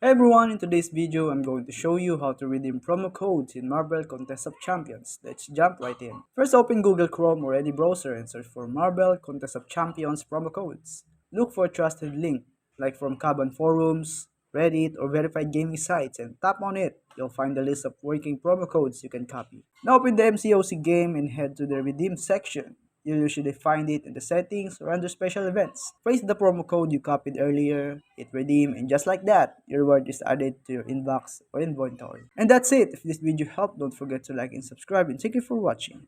Hey everyone, in today's video, I'm going to show you how to redeem promo codes in Marvel Contest of Champions. Let's jump right in. First, open Google Chrome or any browser and search for Marvel Contest of Champions promo codes. Look for a trusted link, like from Kaban forums, Reddit, or verified gaming sites, and tap on it. You'll find a list of working promo codes you can copy. Now open the MCOC game and head to the redeem section. You'll usually find it in the settings or under special events. Paste the promo code you copied earlier, hit redeem, and just like that, your reward is added to your inbox or inventory. And that's it. If this video helped, don't forget to like and subscribe, and thank you for watching.